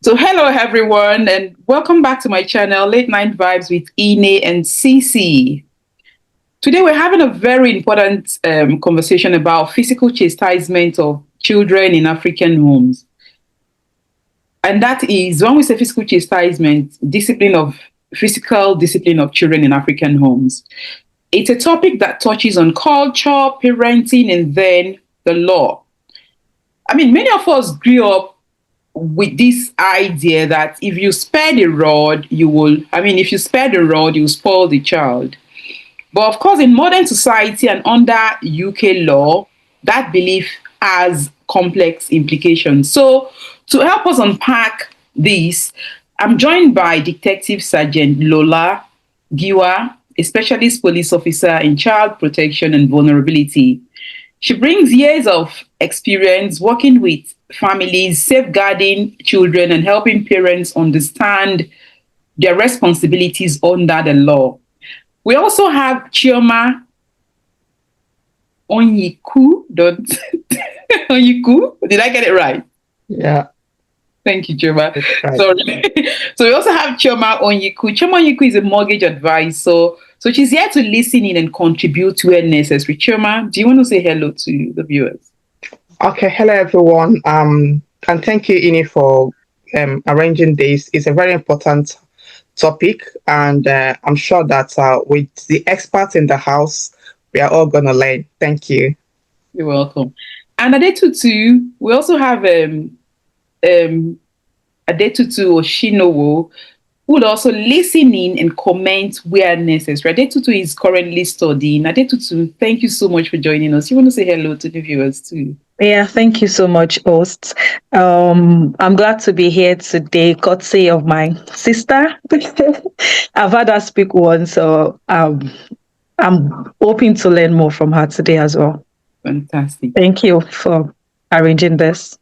So, hello everyone, and welcome back to my channel, Late Night Vibes with Ine and Cece. Today, we're having a very important conversation about physical chastisement of children in African homes. And that is, when we say physical chastisement, physical discipline of children in African homes. It's a topic that touches on culture, parenting, and then the law. I mean, many of us grew up with this idea that if you spare the rod, if you spare the rod, you spoil the child. But of course, in modern society and under UK law, that belief has complex implications. So, to help us unpack this, I'm joined by Detective Sergeant Lola Giwa, a specialist police officer in child protection and vulnerability. She brings years of experience working with families, safeguarding children, and helping parents understand their responsibilities under the law. We also have Chioma Onyiku. Onyiku. Did I get it right? Yeah, Thank you, Chioma. that's right. Sorry. So we also have Chioma Onyiku. Chioma Onyiku is a mortgage advisor. So she's here to listen in and contribute to where necessary. Chioma, do you want to say hello to the viewers? Okay, hello everyone. And thank you, Ini, for arranging this. It's a very important topic, and I'm sure that with the experts in the house, we are all gonna learn. Thank you. You're welcome. And Adetutu, we also have um, Adetutu Oshinowo, who would also listen in and comment where necessary. Adetutu is currently studying. Adetutu, thank you so much for joining us. You want to say hello to the viewers too? Yeah, thank you so much, hosts. I'm glad to be here today, courtesy of my sister. I've had her speak once, so I'm hoping to learn more from her today as well. Fantastic. Thank you for arranging this.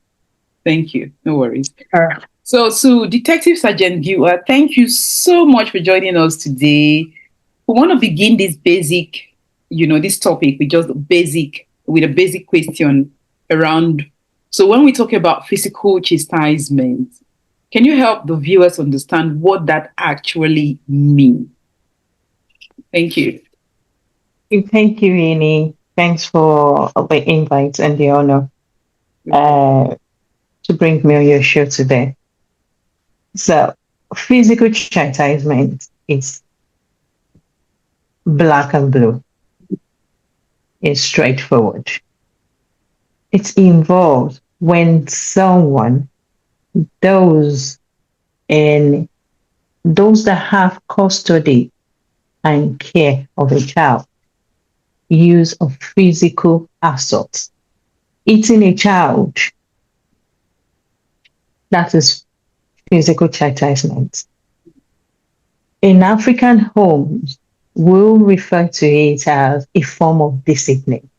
Thank you. No worries. All right. So, Detective Sergeant Giwa, thank you so much for joining us today. We want to begin this this topic with with a basic question around. So, when we talk about physical chastisement, can you help the viewers understand what that actually means? Thank you. Thank you, Rini. Thanks for the invite and the honor to bring me on your show today. So, physical chastisement is black and blue. It's straightforward. It's involved when someone, those in those that have custody and care of a child, use of physical assault, eating a child. That is physical chastisement. In African homes, we'll refer to it as a form of discipline.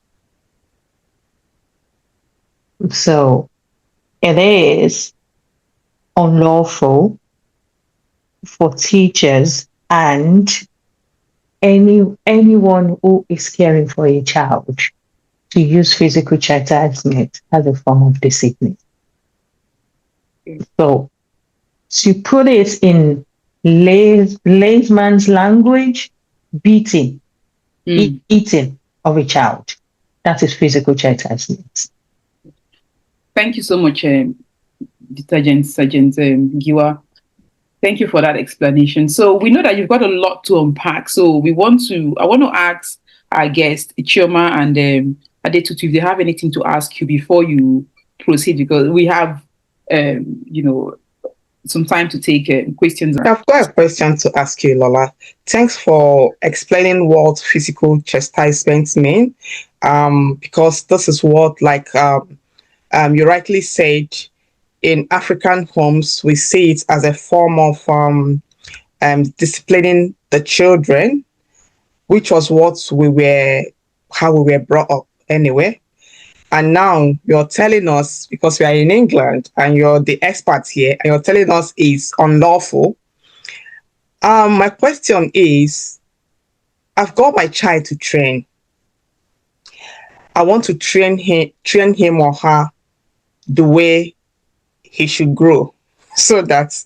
So it is unlawful for teachers and anyone who is caring for a child to use physical chastisement as a form of discipline. So to put it in layman's language, beating, eating of a child. That is physical chastisement. Thank you so much, Sergeant Giwa. Thank you for that explanation. So we know that you've got a lot to unpack. So I want to ask our guest, Chioma and Adetutu, if they have anything to ask you before you proceed, because we have, some time to take questions. I've got a question to ask you, Lola. Thanks for explaining what physical chastisement mean. Because this is what, you rightly said, in African homes, we see it as a form of disciplining the children, which was how we were brought up anyway. And now you're telling us, because we are in England and you're the expert here, and you're telling us it's unlawful. My question is, I've got my child to train. I want to train him or her the way he should grow. so that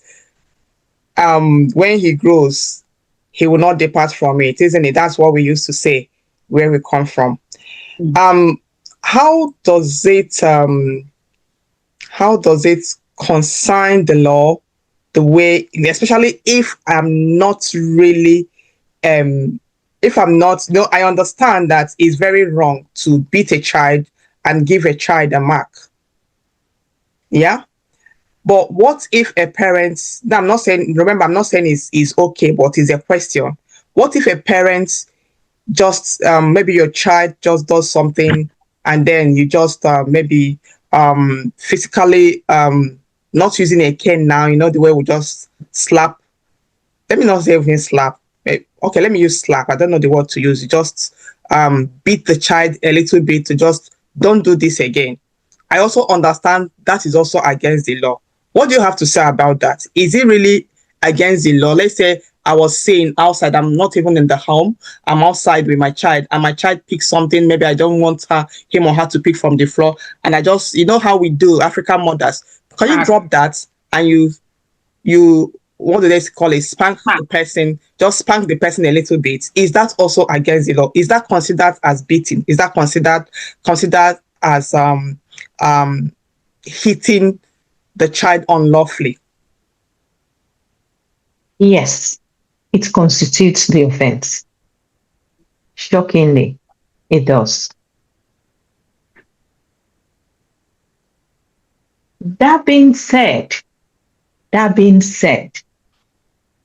when he grows, he will not depart from it, isn't it? That's what we used to say where we come from. Mm. Um, how does it concern the law the way, especially if I'm not really if I'm not, no, I understand that it's very wrong to beat a child and give a child a mark. Yeah. But what if a parent, now I'm not saying, remember, I'm not saying is okay, but it's a question. What if a parent just, maybe your child just does something and then you just maybe physically, not using a cane now, the way we just slap, let me not say even slap. Okay, let me use slap. I don't know the word to use. You just beat the child a little bit to just don't do this again. I also understand that is also against the law. What do you have to say about that? Is it really against the law? Let's say I was saying outside, I'm not even in the home, I'm outside with my child, and my child picks something, maybe I don't want him or her to pick from the floor, and I just, you know how we do, African mothers, can you Smack, drop that and you what do they call it, spank smack. the person, just spank the person a little bit? Is that also against the law? Is that considered as beating? Is that considered as um hitting the child unlawfully? Yes, it constitutes the offense. Shockingly, it does. That being said, that being said,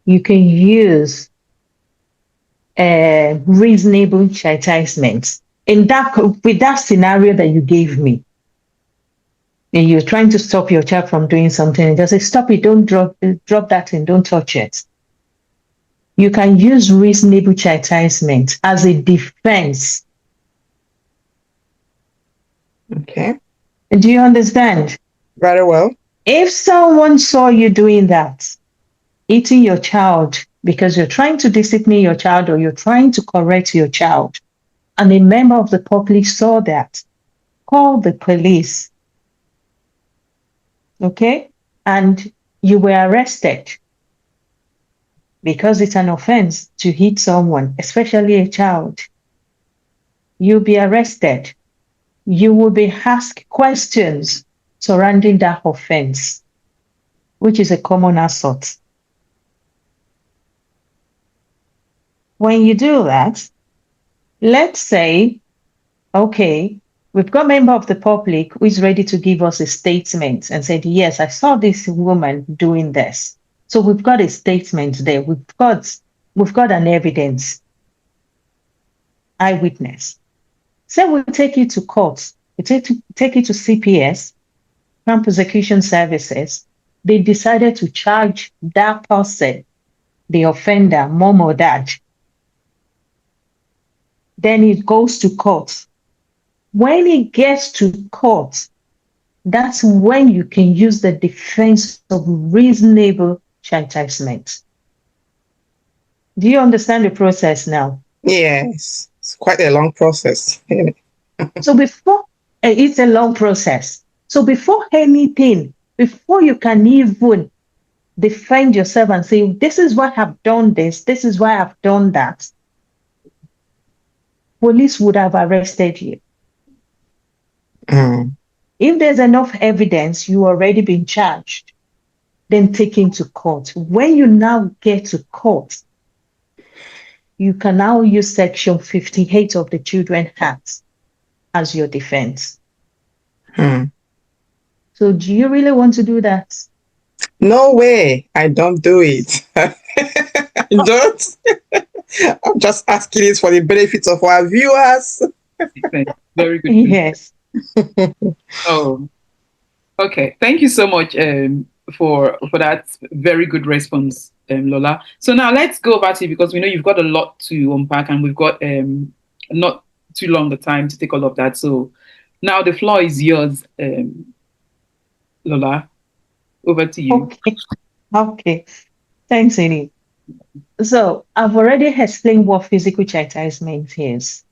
you can use reasonable chastisement. In that, with that scenario that you gave me, and you're trying to stop your child from doing something, and just say, "Stop it! Don't drop that and don't touch it." You can use reasonable chastisement as a defense. Okay, Do you understand? very well. If someone saw you doing that, hitting your child because you're trying to discipline your child or you're trying to correct your child, and a member of the public saw that, call the police, okay? And you were arrested because it's an offense to hit someone, especially a child. You'll be arrested. You will be asked questions surrounding that offense, which is a common assault. When you do that, let's say, okay, we've got a member of the public who is ready to give us a statement and said, yes, I saw this woman doing this. So we've got a statement there. We've got an evidence, eyewitness. Say we'll take you to court. We take you to CPS, Crime Prosecution Services. They decided to charge that person, the offender, mom or dad. Then it goes to court. When it gets to court, that's when you can use the defense of reasonable chastisement. Do you understand the process now? Yes, it's quite a long process. So it's a long process. So before anything, before you can even defend yourself and say, this is why I've done this is why I've done that, police would have arrested you. Mm. If there's enough evidence, you already been charged, then taken to court. When you now get to court, you can now use Section 58 of the Children Act as your defense. Mm. So do you really want to do that? No way, I don't do it. I don't. I'm just asking it for the benefit of our viewers. Very good. Yes. Oh, okay. Thank you so much for that very good response, Lola. So now let's go back to you because we know you've got a lot to unpack and we've got not too long the time to take all of that. So now the floor is yours, Lola. Over to you. Okay. Okay. Thanks, Amy. So I've already explained what physical chastisement is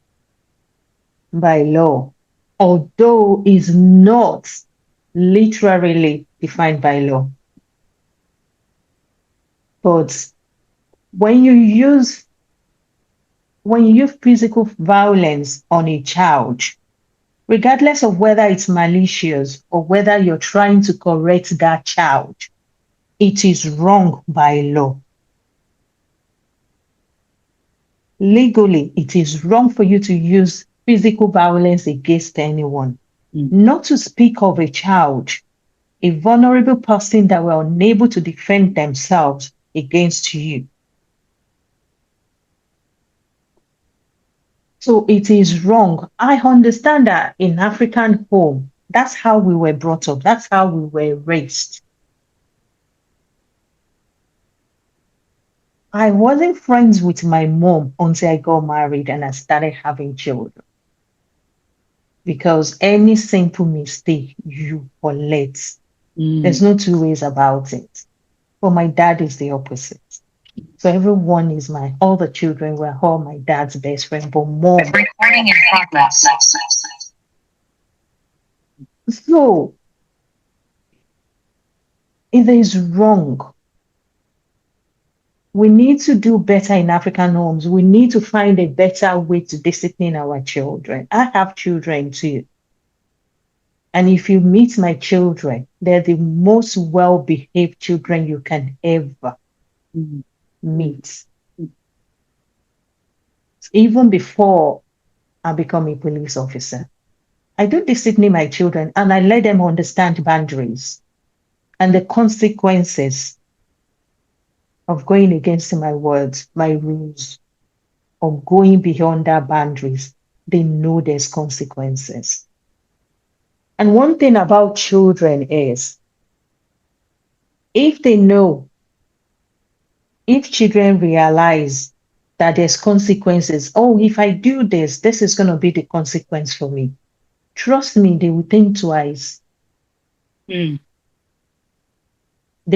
by law, although is not literally defined by law. But when you use physical violence on a child, regardless of whether it's malicious or whether you're trying to correct that child, it is wrong by law. Legally, it is wrong for you to use physical violence against anyone. Not to speak of a child, a vulnerable person that were unable to defend themselves against you. So it is wrong. I understand that in African home, that's how we were brought up. That's how we were raised. I wasn't friends with my mom until I got married and I started having children. Because any simple mistake you collect, there's no two ways about it. But my dad is the opposite. So everyone is all the children were all my dad's best friend, but mom. Recording in progress. So it is wrong. We need to do better in African homes. We need to find a better way to discipline our children. I have children too. And if you meet my children, they're the most well-behaved children you can ever meet. Even before I become a police officer, I do discipline my children and I let them understand boundaries and the consequences of going against my words, my rules, or going beyond their boundaries. They know there's consequences. And one thing about children is, if children realize that there's consequences, oh, if I do this, this is going to be the consequence for me. Trust me, they will think twice. They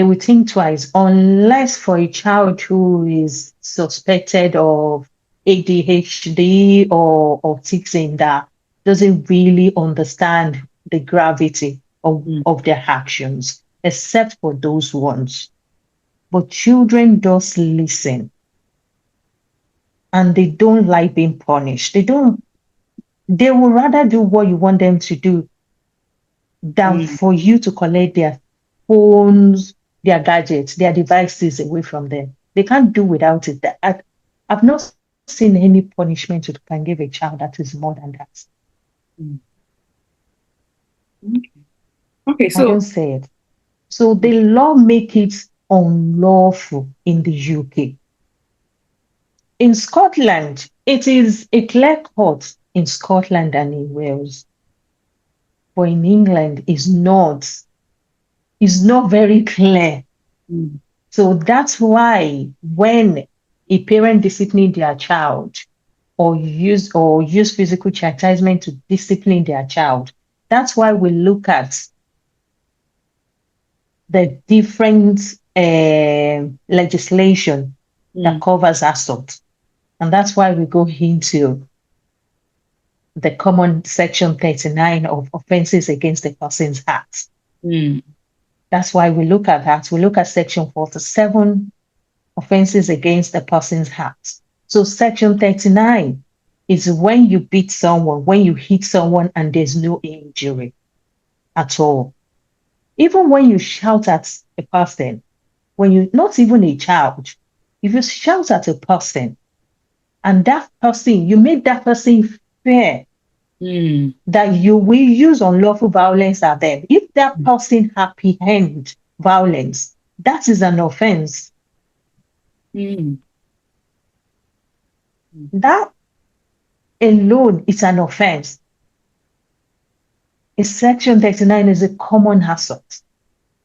will think twice, unless for a child who is suspected of ADHD or autism that doesn't really understand the gravity of their actions, except for those ones. But children just listen. And they don't like being punished. They will rather do what you want them to do than for you to collect their phones, their gadgets, their devices away from them. They can't do without it. I've not seen any punishment you can give a child that is more than that. Okay, I so don't say it. So the law make it unlawful in the UK. In Scotland, it is a clear cut in Scotland and in Wales. But in England, it's not very clear. So that's why when a parent disciplines their child or use physical chastisement to discipline their child, that's why we look at the different legislation that covers assault. And that's why we go into the common section 39 of offenses against the person's act. That's why we look at that. We look at section 47, offenses against the person's act. So section 39 is when you beat someone, when you hit someone and there's no injury at all. Even when you shout at a person, not even a child, if you shout at a person and that person, you make that person fear that you will use unlawful violence at them. If that person apprehend violence, that is an offense. That alone is an offense. In section 39 is a common assault,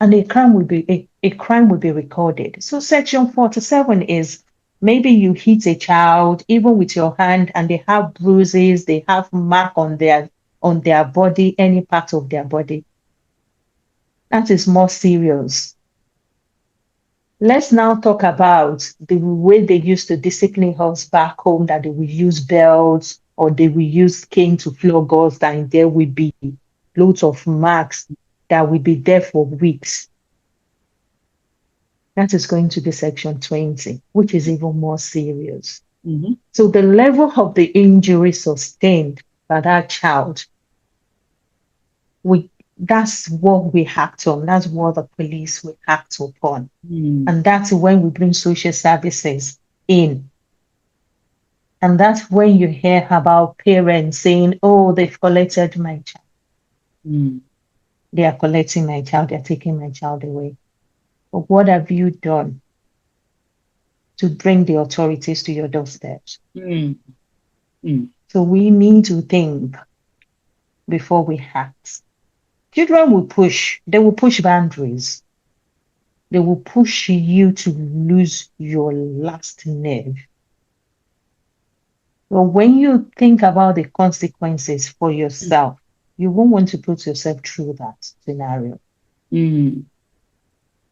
and a crime will be recorded. So section 47 is maybe you hit a child even with your hand and they have bruises, they have mark on their body, any part of their body. That is more serious. Let's now talk about the way they used to discipline us back home, that they will use belts or they will use cane to flog us, and there will be loads of marks that will be there for weeks. That is going to be section 20, which is even more serious. Mm-hmm. So the level of the injury sustained by that child, that's what we act on. That's what the police will act upon. Mm. And that's when we bring social services in. And that's when you hear about parents saying, oh, they've collected my child. Mm. They are collecting my child. They're taking my child away. But what have you done to bring the authorities to your doorsteps? Mm. Mm. So we need to think before we act. Children will push, they will push boundaries. They will push you to lose your last nerve. But when you think about the consequences for yourself, you won't want to put yourself through that scenario. Mm.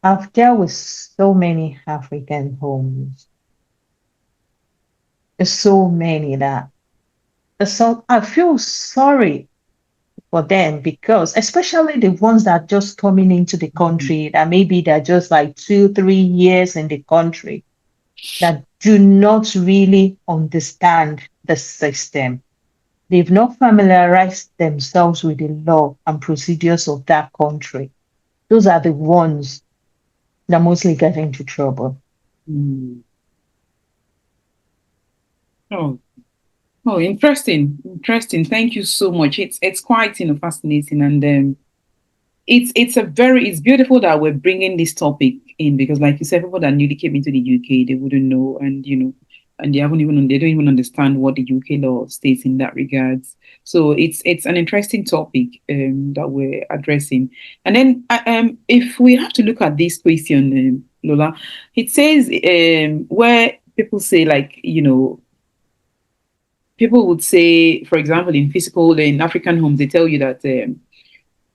I've dealt with so many African homes. There's so many that so I feel sorry for them because especially the ones that are just coming into the country, that maybe they're just like 2, 3 years in the country, that do not really understand the system. They've not familiarized themselves with the law and procedures of that country. Those are the ones that mostly get into trouble. Mm. Oh, oh, interesting, interesting. Thank you so much. It's quite fascinating, and it's beautiful that we're bringing this topic in because, like you said, people that newly came into the UK, they wouldn't know, and and they don't even understand what the UK law states in that regards. So it's an interesting topic that we're addressing. And then if we have to look at this question, Lola, it says where people say like people would say, for example, in African homes, they tell you that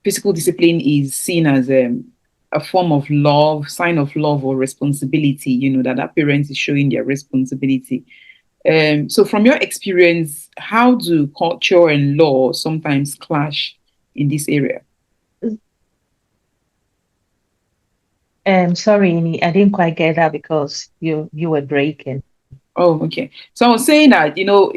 physical discipline is seen as a form of love, sign of love or responsibility, that parent is showing their responsibility. So from your experience, how do culture and law sometimes clash in this area? Sorry, Ini, I didn't quite get that because you were breaking. Oh, okay. So I was saying that,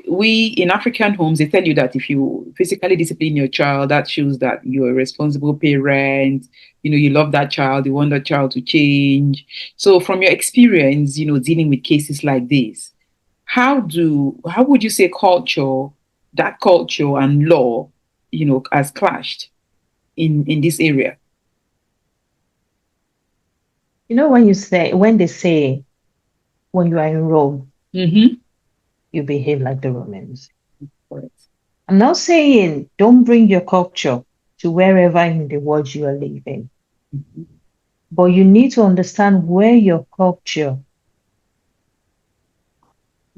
we in African homes, they tell you that if you physically discipline your child, that shows that you're a responsible parent, you love that child, you want that child to change. So from your experience, dealing with cases like this, how would you say that culture and law, has clashed in this area? When they say, when you are in Rome, Mm-hmm. you behave like the Romans. Correct. I'm not saying don't bring your culture to wherever in the world you are living, Mm-hmm. but you need to understand where your culture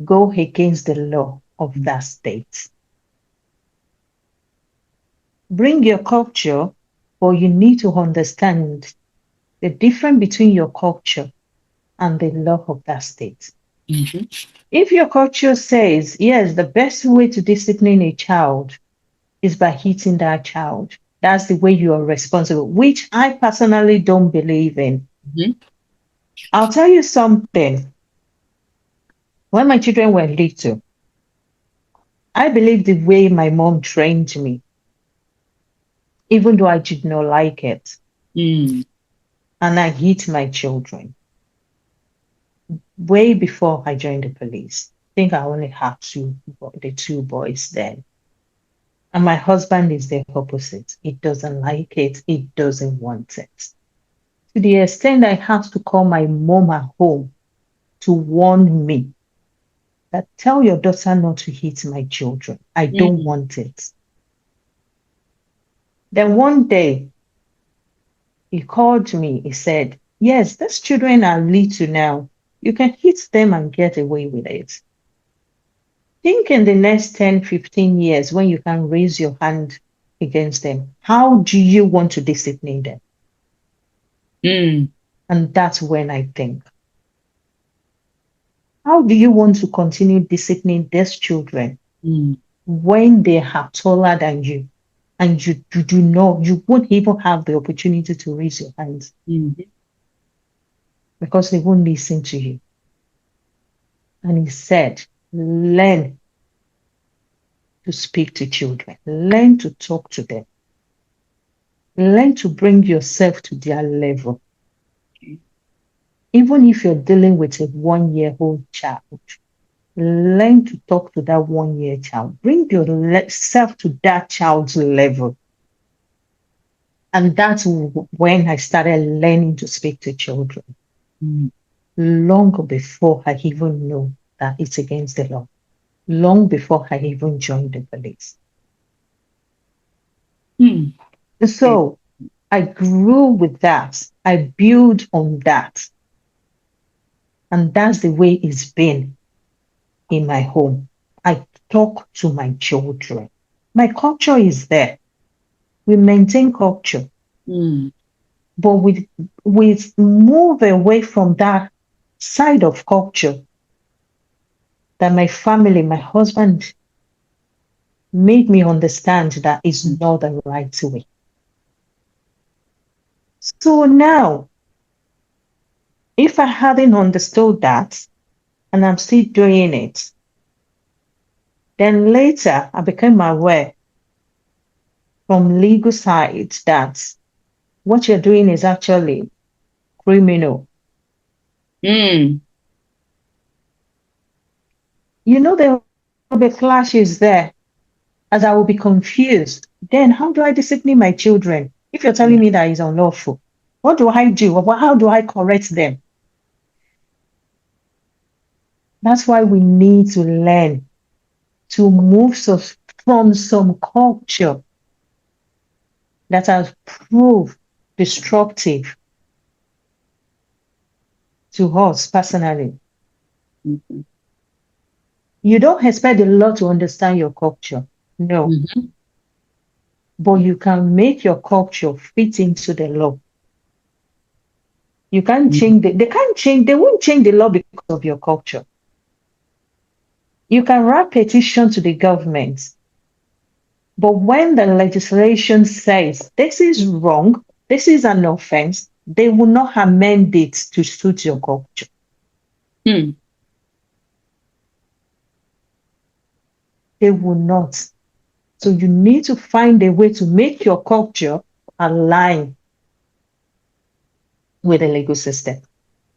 go against the law of that state. Bring your culture, but you need to understand the difference between your culture and the law of that state. Mm-hmm. If your culture says, yes, the best way to discipline a child is by hitting that child, that's the way you are responsible, which I personally don't believe in. Mm-hmm. I'll tell you something. When my children were little, I believe the way my mom trained me, even though I did not like it, Mm. and I hit my children way before I joined the police. I think I only had the two boys then. And my husband is the opposite. He doesn't like it. He doesn't want it. To the extent I had to call my mom at home to warn me that tell your daughter not to hit my children. I don't Mm. want it. Then one day he called me. He said, yes, these children are little now. You can hit them and get away with it. Think in the next 10, 15 years when you can raise your hand against them. How do you want to discipline them? Mm. And that's when I think, how do you want to continue disciplining these children Mm. when they are taller than you and you do not, you won't even have the opportunity to raise your hands? Mm. because they won't listen to you. And he said, learn to speak to children, learn to talk to them, learn to bring yourself to their level. Even if you're dealing with a 1-year-old child, learn to talk to that 1-year child. Bring yourself to that child's level. And that's when I started learning to speak to children, long before I even knew that it's against the law, long before I even joined the police. Mm. So I grew with that. I built on that. And that's the way it's been in my home. I talk to my children. My culture is there. We maintain culture, Mm. but we move away from that side of culture that my family, my husband made me understand that is not the right way. So now, if I hadn't understood that and I'm still doing it, then later I became aware from legal side that what you're doing is actually criminal. Mm. You know, there will be clashes there as I will be confused. Then how do I discipline my children if you're telling Yeah. me that it's unlawful? What do I do? How do I correct them? That's why we need to learn to move from some culture that has proved destructive to us personally. Mhm. You don't expect a lot to understand your culture. No. Mhm. But you can make your culture fit into the law. You can't Mhm. change they can't change, they won't change the law because of your culture. You can write petition to the government, but when the legislation says this is wrong, this is an offense, they will not amend it to suit your culture. Mm. They will not. So you need to find a way to make your culture align with the legal system.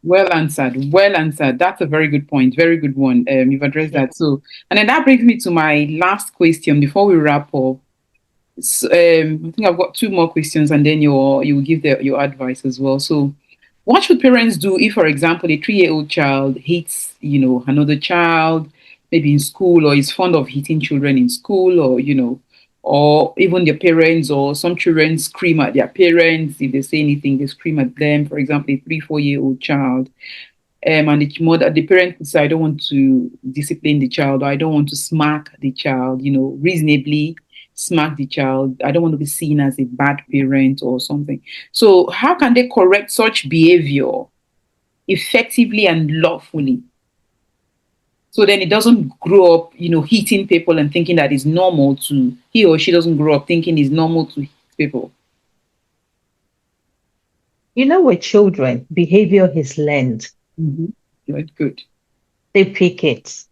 Well answered. Well answered. That's a very good point. Very good one. You've addressed Yeah. that. So, and then that brings me to my last question before we wrap up. I think I've got two more questions, and then you will give your advice as well. So, what should parents do if, for example, a 3-year-old child hits, another child, maybe in school, or is fond of hitting children in school, or or even their parents, or some children scream at their parents if they say anything, they scream at them. For example, a 3, 4-year-old child, and the parent could say, I don't want to discipline the child, or I don't want to smack the child, reasonably smack the child. I don't want to be seen as a bad parent or something. So, how can they correct such behavior effectively and lawfully? So then it doesn't grow up, hitting people and thinking that it's normal to, he or she doesn't grow up thinking it's normal to hit people. You know, with children, behavior is learned. Mm-hmm. Right, good. They pick it.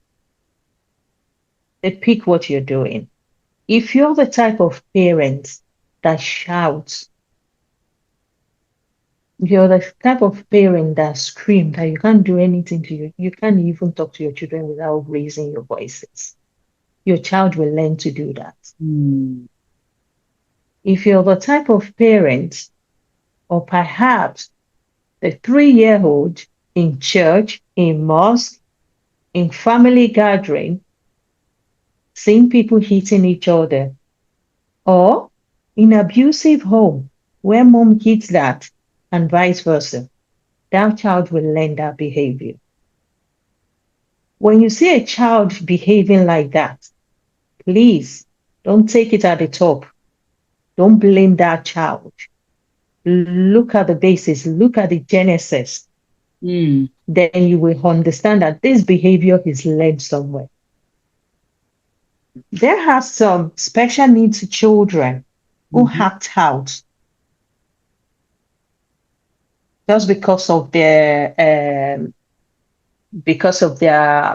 They pick what you're doing. If you're the type of parent that shouts, you're the type of parent that screams that you can't do anything to you, you can't even talk to your children without raising your voices. Your child will learn to do that. Mm. If you're the type of parent, or perhaps the 3-year-old in church, in mosque, in family gathering, seeing people hitting each other, or in abusive home where mom hits that and vice versa, that child will learn that behavior. When you see a child behaving like that, please don't take it at the top. Don't blame that child. Look at the basis, look at the genesis. Mm. Then you will understand that this behavior is learned somewhere. There are some special needs children who Mhm. act out. just because of their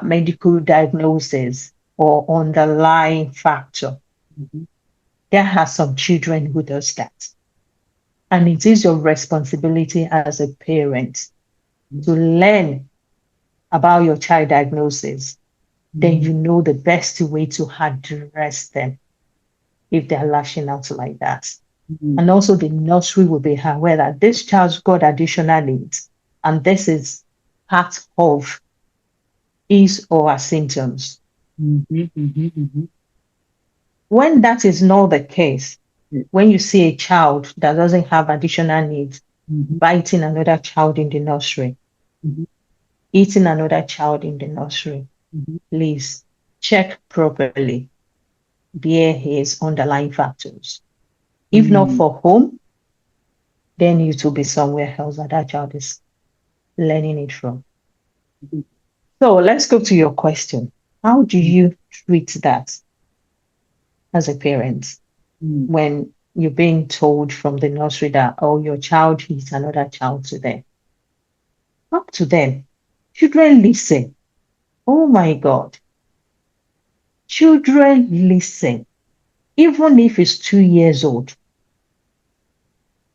medical diagnosis or underlying factor. Mhm. There are some children who does that. And it is your responsibility as a parent to learn about your child diagnosis. Then Mhm. you know the best way to address them if they're lashing out like that. Mhm. And also the nursery will be aware that this child's got additional needs, and this is part of his or her symptoms. Mhm. Mhm. Mhm. When that is not the case, Yeah. when you see a child that doesn't have additional needs, Mhm. biting another child in the nursery, Mhm. eating another child in the nursery, Mhm. please check properly. There is underlying factors. If not Mhm. for home, then it will be somewhere else that child is learning it from. Mhm. So let's go to your question. How do you treat that as a parent Mhm. when you're being told from the nursery that, oh, your child is another child today? Talk to them. Children listen. Oh my God. Children listen. Even if it's 2 years old,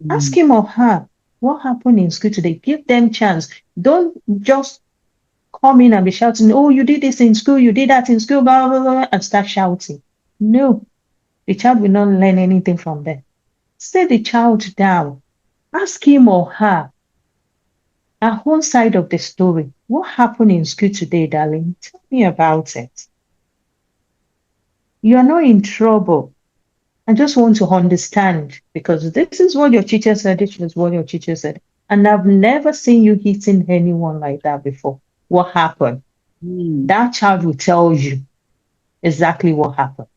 ask Mhm. him or her what happened in school today. Give them chance. Don't just come in and be shouting, oh, you did this in school, you did that in school, blah, blah, blah, and start shouting. No, the child will not learn anything from them. Sit the child down. Ask him or her our whole side of the story. What happened in school today, darling? Tell me about it. You are not in trouble. I just want to understand because this is what your teacher said, this is what your teacher said. And I've never seen you hitting anyone like that before. What happened? Mhm. That child will tell you exactly what happened.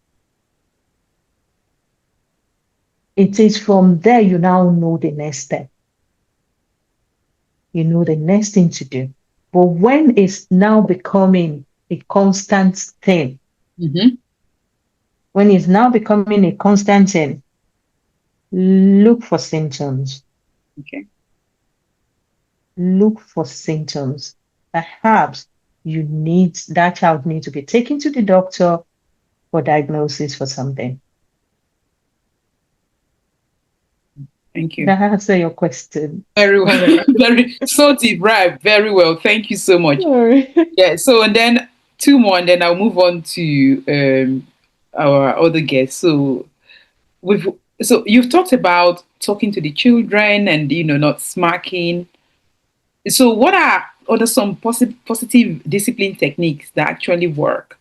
It is from there you now know the next step. You know the next thing to do. But when it's now becoming a constant thing, Mhm. when it's now becoming a constant thing, look for symptoms. Okay. Look for symptoms. Perhaps that child needs to be taken to the doctor for diagnosis for something. Thank you. That answer your question. Very well. Sorry. Very so deep, right? Very well. Thank you so much. Sorry. Yeah. So and then two more, and then I'll move on to our other guests. So we've so you've talked about talking to the children and not smacking. So, what are other some positive discipline techniques that actually work?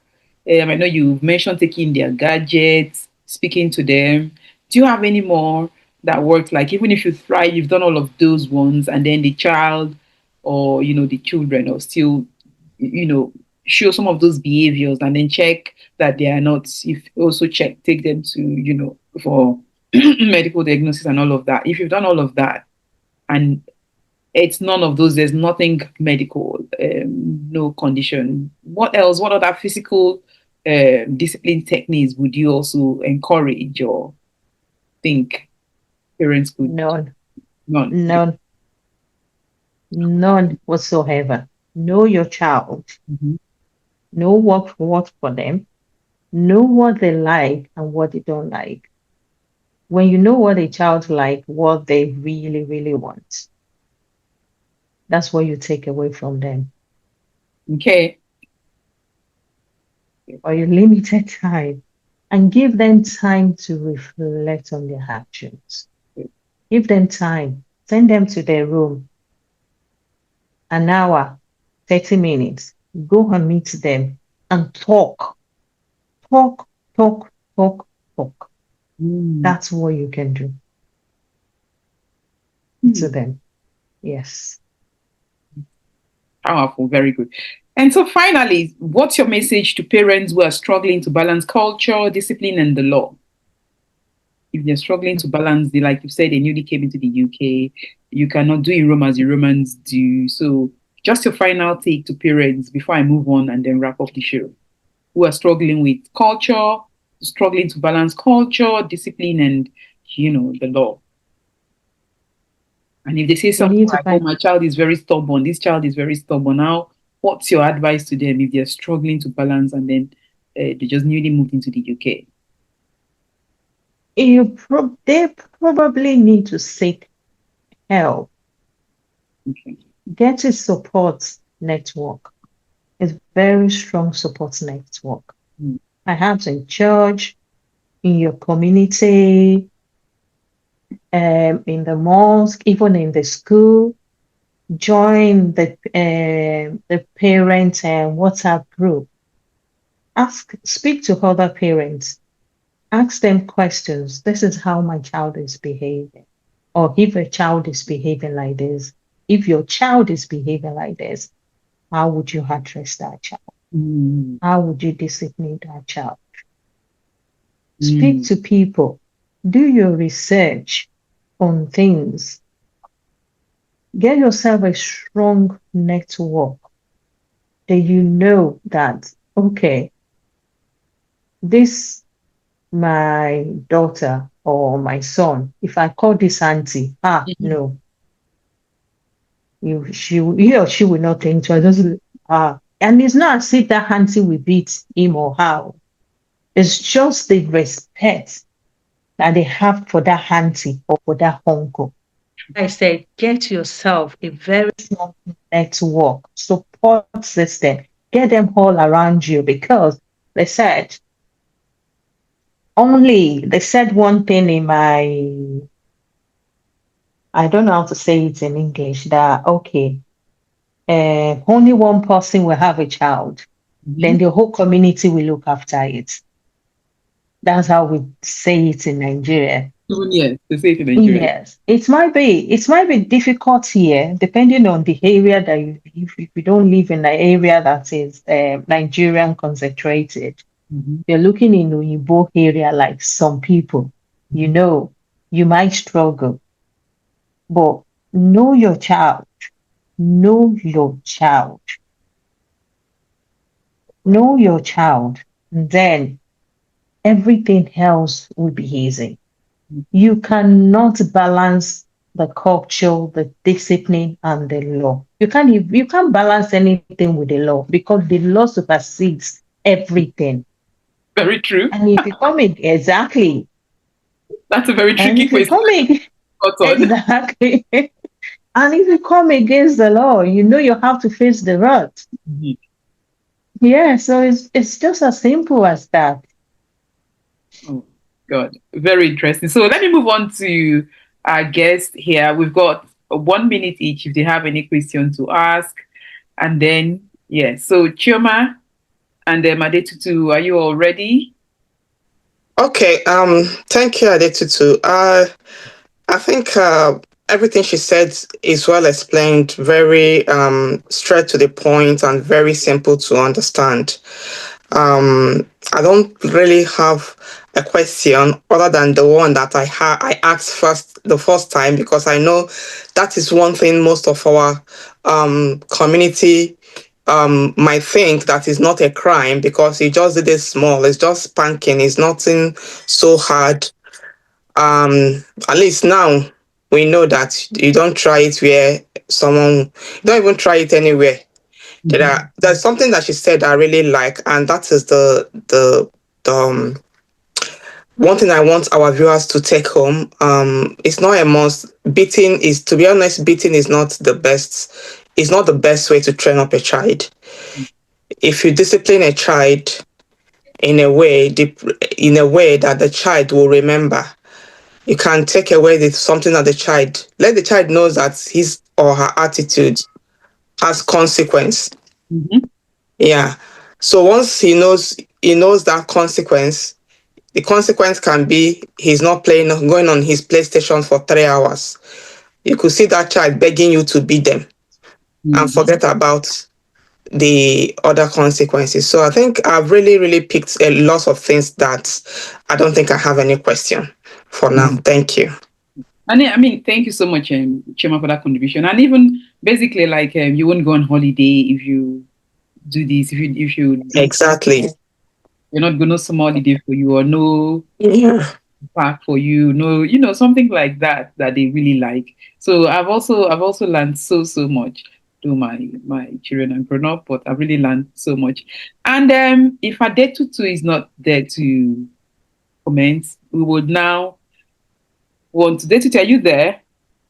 I know you mentioned taking their gadgets, speaking to them. Do you have any more that works? Like even if you try, you've done all of those ones, and then the child or the children or still, you know, show some of those behaviors, and then check that they are not. If also check, take them to for medical diagnosis and all of that. If you've done all of that, and it's none of those. There's nothing medical, no condition. What else? What other physical discipline techniques would you also encourage or think parents could None. none? None. None whatsoever. Know your child. Mhm. Know what works for them. Know what they like and what they don't like. When you know what a child like, what they really, really want, that's what you take away from them. Okay. Or your limited time and give them time to reflect on their actions. Give them time. Send them to their room, an hour, 30 minutes. Go and meet them and talk. Talk, talk, talk, talk. Mm. That's what you can do to Hmm. them. Yes. Powerful. Very good. And so, finally, what's your message to parents who are struggling to balance culture, discipline, and the law? If they're struggling to balance like you said, they newly came into the UK, you cannot do in Rome as the Romans do. So just your final take to parents before I move on and then wrap up the show. Who are struggling with culture, struggling to balance culture, discipline, and the law. And if they say We something need to like, "Oh, find my child is very stubborn. This child is very stubborn." Now, what's your advice to them if they're struggling to balance and then they just newly moved into the UK? they probably need to seek help. Okay. Get a support network. It's very strong support network. Mm. Perhaps in church, in your community, in the mosque, even in the school. Join the parent WhatsApp group. Speak to other parents. Ask them questions. This is how my child is behaving. Or if a child is behaving like this, if your child is behaving like this, how would you address that child? Mm. How would you discipline that child? Speak Mm. to people. Do your research on things. Get yourself a strong network that you know that, okay, this my daughter or my son, if I call this auntie, Mhm. no, he or she will not think to just and it's not as if that auntie will beat him or her. It's just the respect that they have for that auntie or for that uncle. I said, get yourself a very strong network, support system, get them all around you because they said they said one thing in my, I don't know how to say it in English, that okay, only one person will have a child, then Mhm. the whole community will look after it. That's how we say it in Nigeria. Even yes, they say it in Nigeria. Yes, it might be difficult here, depending on the area that you live. If you don't live in an area that is Nigerian concentrated, Mhm. you're looking in Uyibo area like some people, you Mhm. know, you might struggle, but know your child, know your child, know your child, then everything else will be easy. You cannot balance the culture, the discipline, and the law. You can't balance anything with the law because the law supersedes everything. Very true. And if you come in exactly, That's a very and tricky if you question. come in Spot on. exactly, and if you come against the law, you know you have to face the wrath. Mhm. Yeah, so it's just as simple as that. Oh, God, very interesting. So let me move on to our guest here. We've got 1 minute each if they have any question to ask. And then, yeah, so Chioma and Madetutu, are you all ready? Okay, thank you, Adetutu. I think everything she said is well explained, very straight to the point and very simple to understand. I don't really have a question other than the one that I asked the first time, because I know that is one thing most of our community might think that is not a crime because he just did it small. It's just spanking. It's nothing so hard. At least now we know that you don't try it where someone, you don't even try it anywhere. Mhm. There's something that she said I really like, and that is the one thing I want our viewers to take home. It's not a must. Beating is, to be honest, beating is not the best. It's not the best way to train up a child. If you discipline a child in a way that the child will remember, you can take away something that the child, let the child know that his or her attitude has consequence. Mhm. Yeah. So once he knows that consequence, the consequence can be he's not going on his PlayStation for 3 hours. You could see that child begging you to beat them and Mhm. forget about the other consequences. So I think I've really, really picked a lot of things that I don't think I have any question for now. Thank you. And I mean, thank you so much, Chima, for that contribution. And even basically, like, you won't go on holiday if you do this. If you do, Exactly. you're not going to some holiday for you, or no Yeah. back for you, no, something like that that they really like. So I've also learned so much through my children and grown up, but I've really learned so much. And if Adetutu is not there to comment, we would now want to Adetutu, are you there?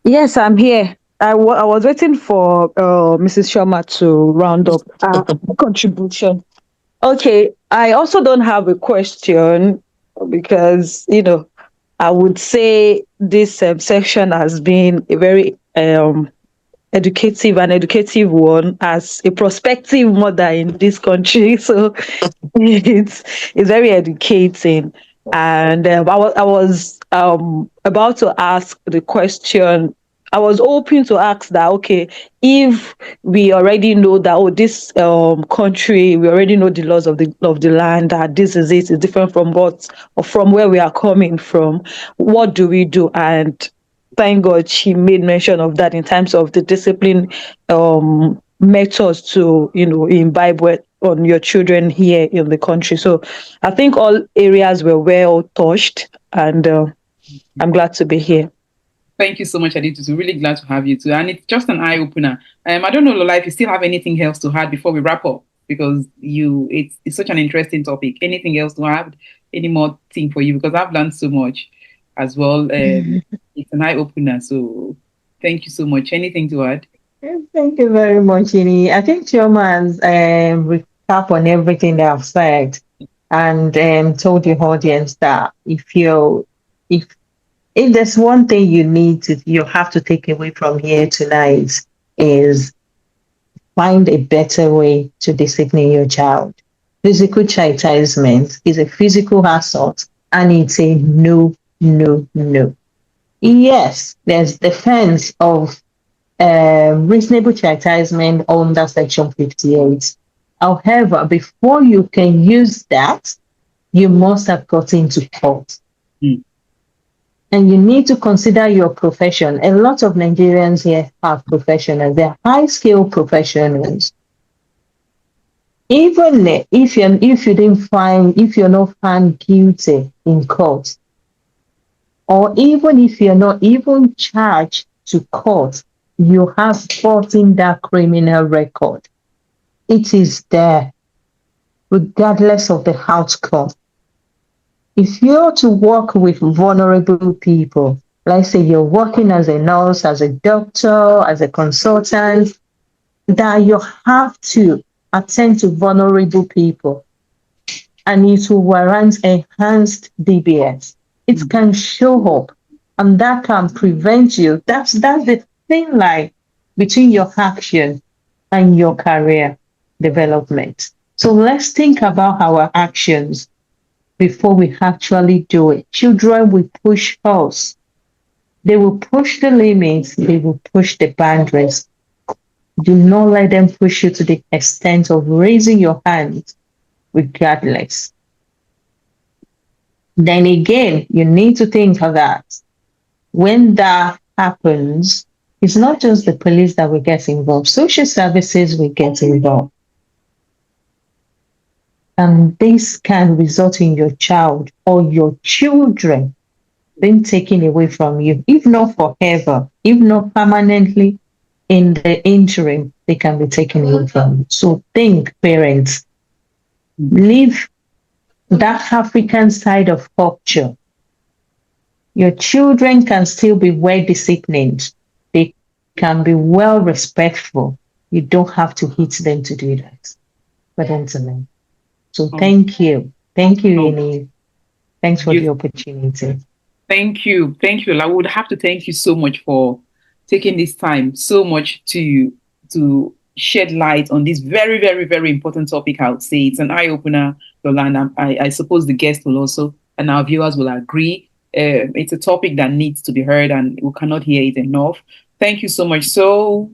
Yes, I'm here. I was waiting for Mrs. Sharma to round up our contribution. Okay, I also don't have a question because, I would say this section has been a very educative one as a prospective mother in this country. So it's very educating. And I was about to ask the question. I was hoping to ask that, okay, if we already know that, oh, this country, we already know the laws of the land, that this is it, it's different from what or from where we are coming from. What do we do? And thank God she made mention of that in terms of the discipline methods to, imbibe on your children here in the country. So I think all areas were well touched, and I'm glad to be here. Thank you so much, Adetutu. Really glad to have you too. And it's just an eye opener. I don't know, Lola, if you still have anything else to add before we wrap up, because it's such an interesting topic. Anything else to add? Any more thing for you? Because I've learned so much as well. It's an eye opener. So thank you so much. Anything to add? Thank you very much, Ini. I think Chairman's recap on everything they have said and told the audience that if if there's one thing you have to take away from here tonight is find a better way to discipline your child. Physical chastisement is a physical assault and it's a no, no, no. Yes, there's defense of reasonable chastisement under Section 58. However, before you can use that, you must have gotten to court. Mm. And you need to consider your profession. A lot of Nigerians here are professionals. They're high-skilled professionals. Even if you're not found guilty in court, or even if you're not even charged to court, you have gotten that criminal record. It is there, regardless of the outcome. If you're to work with vulnerable people, let's say you're working as a nurse, as a doctor, as a consultant, that you have to attend to vulnerable people, and it will warrant enhanced DBS. It can show up, and that can prevent you. That's the thin line between your action and your career development. So let's think about our actions before we actually do it. Children will push us. They will push the limits, they will push the boundaries. Do not let them push you to the extent of raising your hand, regardless. Then again, you need to think of that. When that happens, it's not just the police that will get involved, social services will get involved. And this can result in your child or your children being taken away from you, if not forever, if not permanently, in the interim, they can be taken away from you. So think, parents, live that African side of culture. Your children can still be well disciplined. They can be well respectful. You don't have to hit them to do that for them to learn. So thank you. Thank you, Ini. Thanks for the opportunity. Thank you. Thank you. I would have to thank you so much for taking this time so much to shed light on this very, very, very important topic. I would say it's an eye opener, Yolanda. I suppose the guests will also, and our viewers will agree. It's a topic that needs to be heard, and we cannot hear it enough. Thank you so much. So,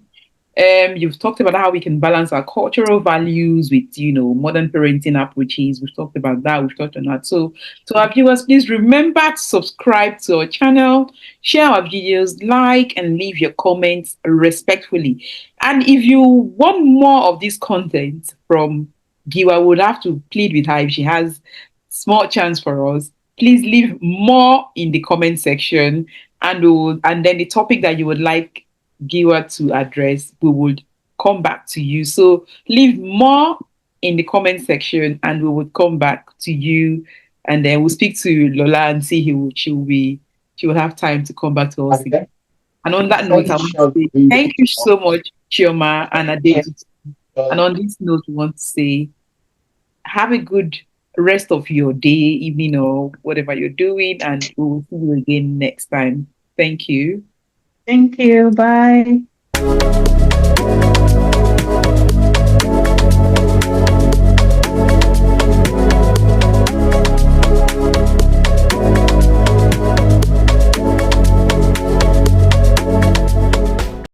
you've talked about how we can balance our cultural values with, modern parenting approaches. We've talked about that. We've talked on that. So, to our viewers, please remember to subscribe to our channel, share our videos, like, and leave your comments respectfully. And if you want more of this content from Giwa, would have to plead with her if she has small chance for us. please leave more in the comment section, and and then the topic that you would like Giwa to address, we would come back to you. So leave more in the comment section, and we would come back to you, and then we'll speak to Lola and see she will have time to come back to us again. And on that note, I want to say thank you so much, Chioma and Adetutu. And on this note, we want to say have a good rest of your day, evening, or whatever you're doing, and we will see you again next time. Thank you. Thank you. Bye.